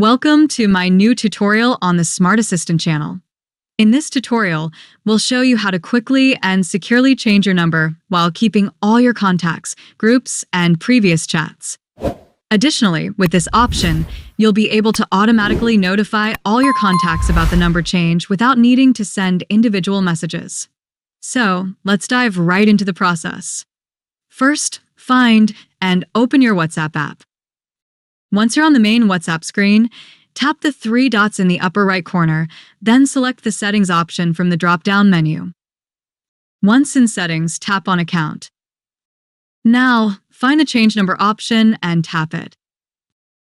Welcome to my new tutorial on the SmartAssistant channel. In this tutorial, we'll show you how to quickly and securely change your number while keeping all your contacts, groups, and previous chats. Additionally, with this option, you'll be able to automatically notify all your contacts about the number change without needing to send individual messages. So, let's dive right into the process. First, find and open your WhatsApp app. Once you're on the main WhatsApp screen, tap the three dots in the upper right corner, then select the Settings option from the drop-down menu. Once in Settings, tap on Account. Now, find the Change Number option and tap it.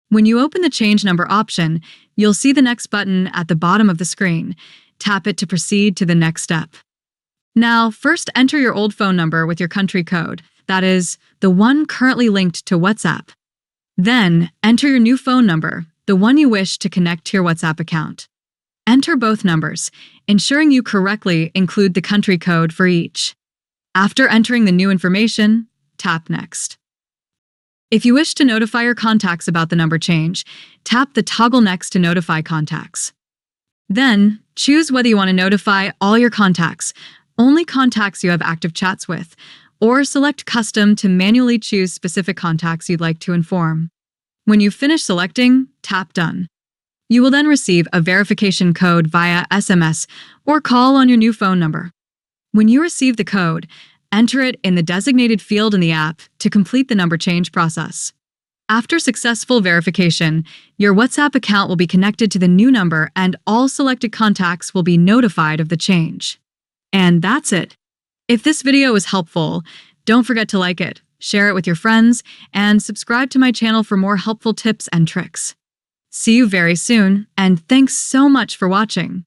When you open the Change Number option, you'll see the next button at the bottom of the screen. Tap it to proceed to the next step. Now, first enter your old phone number with your country code, that is, the one currently linked to WhatsApp. Then, enter your new phone number, the one you wish to connect to your WhatsApp account. Enter both numbers, ensuring you correctly include the country code for each. After entering the new information, tap Next. If you wish to notify your contacts about the number change, tap the toggle Next to notify contacts. Then, choose whether you want to notify all your contacts, only contacts you have active chats with, or select Custom to manually choose specific contacts you'd like to inform. When you've finished selecting, tap Done. You will then receive a verification code via SMS or call on your new phone number. When you receive the code, enter it in the designated field in the app to complete the number change process. After successful verification, your WhatsApp account will be connected to the new number and all selected contacts will be notified of the change. And that's it. If this video was helpful, don't forget to like it, share it with your friends, and subscribe to my channel for more helpful tips and tricks. See you very soon, and thanks so much for watching.